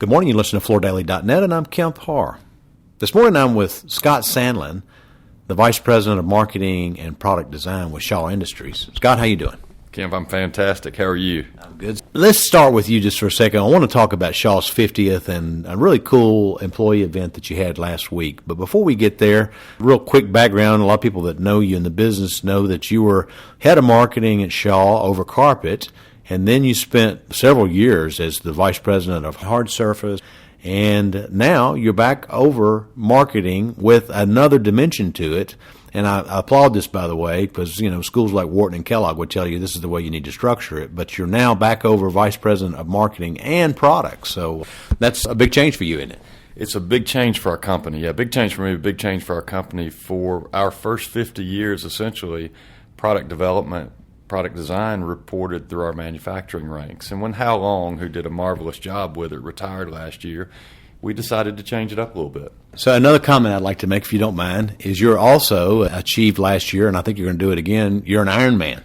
Good morning. You listen to FloorDaily.net, and I'm Kemp Harr. This morning I'm with Scott Sandlin, the Vice President of Marketing and Product Design with Shaw Industries. Scott, how you doing? Kemp, I'm fantastic. How are you? I'm good. Let's start with you just for a second. I want to talk about Shaw's 50th and a really cool employee event that you had last week. But before we get there, real quick background. A lot of people that know you in the business know that you were head of marketing at Shaw over carpet, and then you spent several years as the Vice President of hard surface. And now you're back over marketing with another dimension to it. And I applaud this, by the way, because, schools like Wharton and Kellogg would tell you this is the way you need to structure it. But you're now back over Vice President of Marketing and Products. So that's a big change for you, isn't it? It's a big change for our company. Yeah, big change for me, big change for our company. For our first 50 years, essentially, product development, product design reported through our manufacturing ranks. And when Hal Long, who did a marvelous job with it, retired last year, we decided to change it up a little bit. So another comment I'd like to make, if you don't mind, is you're also achieved last year, and I think you're going to do it again, you're an Iron Man.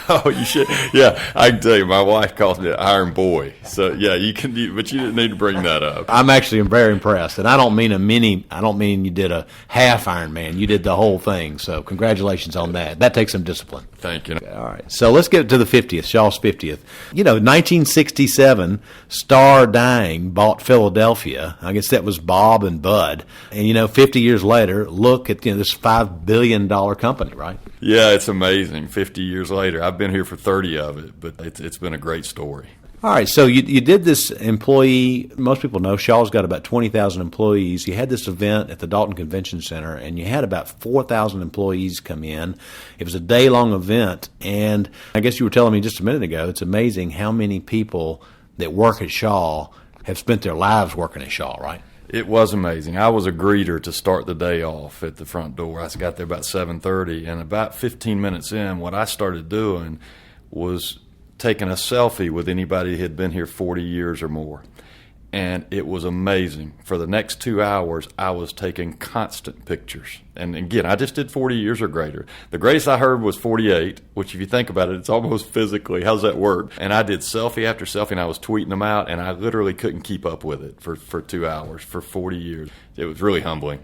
Oh, you should. Yeah, I can tell you, my wife calls me an Iron Boy. So, yeah, but you didn't need to bring that up. I'm actually very impressed, and I don't mean you did a half Ironman. You did the whole thing, so congratulations on that. That takes some discipline. Thank you. All right, so let's get to the 50th, Shaw's 50th. 1967, Star Dyeing bought Philadelphia. I guess that was Bob and Bud. And, 50 years later, look at this $5 billion company, right? Yeah, it's amazing. 50 years later. I've been here for 30 of it, but it's been a great story. All right, so you did this employee, most people know Shaw's got about 20,000 employees. You had this event at the Dalton Convention Center, and you had about 4,000 employees come in. It was a day-long event, and I guess you were telling me just a minute ago, it's amazing how many people that work at Shaw have spent their lives working at Shaw, right? It was amazing. I was a greeter to start the day off at the front door. I got there about 7:30, and about 15 minutes in, what I started doing was taking a selfie with anybody who had been here 40 years or more. And it was amazing. For the next 2 hours, I was taking constant pictures. And again, I just did 40 years or greater. The greatest I heard was 48, which if you think about it, it's almost physically. How's that work? And I did selfie after selfie, and I was tweeting them out, and I literally couldn't keep up with it for 2 hours, for 40 years. It was really humbling.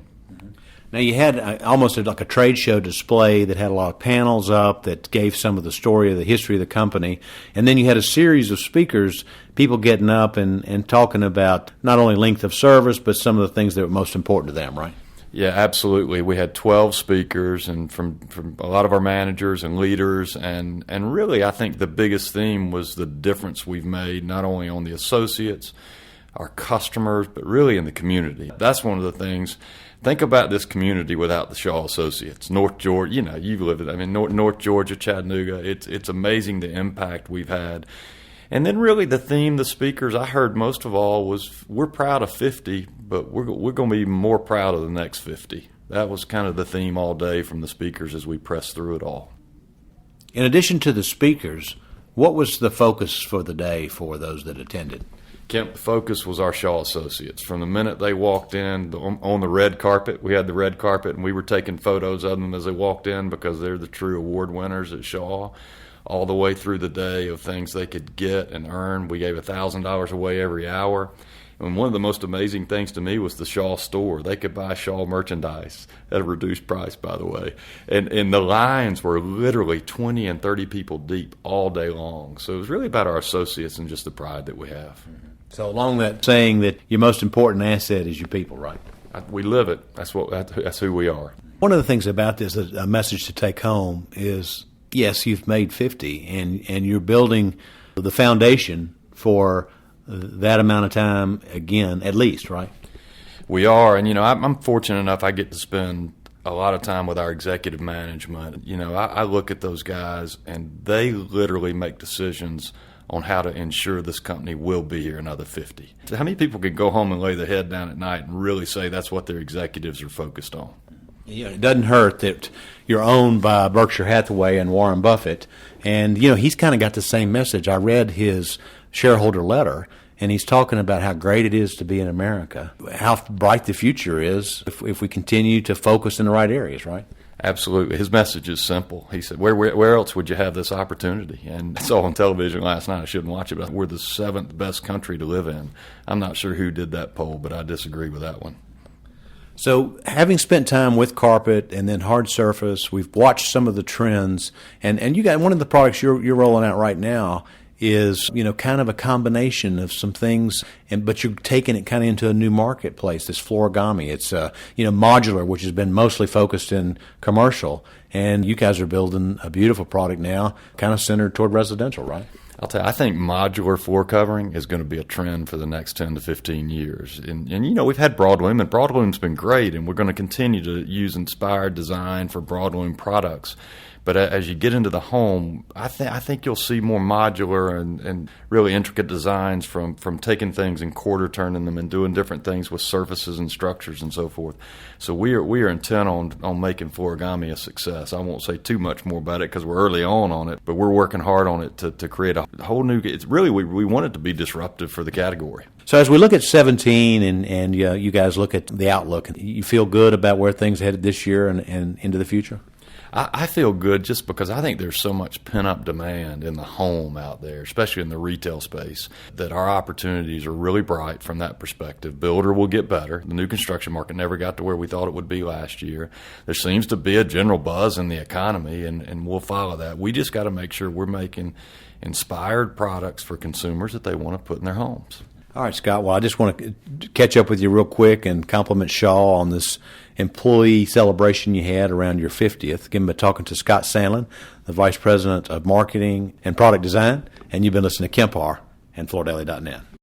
Now, you had almost like a trade show display that had a lot of panels up that gave some of the story of the history of the company. And then you had a series of speakers, people getting up and talking about not only length of service, but some of the things that were most important to them, right? Yeah, absolutely. We had 12 speakers and from a lot of our managers and leaders. And really, I think the biggest theme was the difference we've made, not only on the associates, our customers, but really in the community. That's one of the things. Think about this community without the Shaw Associates. North Georgia, you've lived it. North Georgia, Chattanooga. It's amazing the impact we've had. And then really the theme, the speakers I heard most of all was we're proud of 50, but we're going to be more proud of the next 50. That was kind of the theme all day from the speakers as we pressed through it all. In addition to the speakers, what was the focus for the day for those that attended? Kemp, the focus was our Shaw Associates. From the minute they walked in on the red carpet, we had the red carpet, and we were taking photos of them as they walked in because they're the true award winners at Shaw, all the way through the day of things they could get and earn. We gave $1,000 away every hour. And one of the most amazing things to me was the Shaw store. They could buy Shaw merchandise at a reduced price, by the way. And the lines were literally 20 and 30 people deep all day long. So it was really about our associates and just the pride that we have. So along that saying that your most important asset is your people, right? We live it. That's who we are. One of the things about this, a message to take home is, yes, you've made 50, and you're building the foundation for that amount of time again, at least, right? We are, and I'm fortunate enough I get to spend a lot of time with our executive management. I look at those guys, and they literally make decisions on how to ensure this company will be here another 50. So how many people can go home and lay their head down at night and really say that's what their executives are focused on? It doesn't hurt that you're owned by Berkshire Hathaway and Warren Buffett, and he's kind of got the same message. I read his shareholder letter, and he's talking about how great it is to be in America, how bright the future is if we continue to focus in the right areas, right? Absolutely. His message is simple. He said, where else would you have this opportunity? And I saw on television last night, I shouldn't watch it, but we're the 7th best country to live in. I'm not sure who did that poll, but I disagree with that one. So having spent time with carpet and then hard surface, we've watched some of the trends, and you got one of the products you're rolling out right now is, kind of a combination of some things, but you're taking it kind of into a new marketplace, this Floorigami. It's, modular, which has been mostly focused in commercial, and you guys are building a beautiful product now, kind of centered toward residential, right? I'll tell you, I think modular floor covering is going to be a trend for the next 10 to 15 years. And we've had broadloom, and broadloom's been great, and we're going to continue to use inspired design for broadloom products. But as you get into the home, I think you'll see more modular and really intricate designs from taking things and quarter turning them and doing different things with surfaces and structures and so forth. So we are intent on making Floorigami a success. I won't say too much more about it because we're early on it, but we're working hard on it to create a whole new. It's really we want it to be disruptive for the category. So as we look at 17 and you guys look at the outlook, you feel good about where things are headed this year and into the future? I feel good just because I think there's so much pent-up demand in the home out there, especially in the retail space, that our opportunities are really bright from that perspective. Builder will get better. The new construction market never got to where we thought it would be last year. There seems to be a general buzz in the economy, and we'll follow that. We just got to make sure we're making inspired products for consumers that they want to put in their homes. All right, Scott. Well, I just want to catch up with you real quick and compliment Shaw on this employee celebration you had around your 50th. Again, been talking to Scott Sandlin, the Vice President of Marketing and Product Design, and you've been listening to Kemp Harr and FloorDaily.net.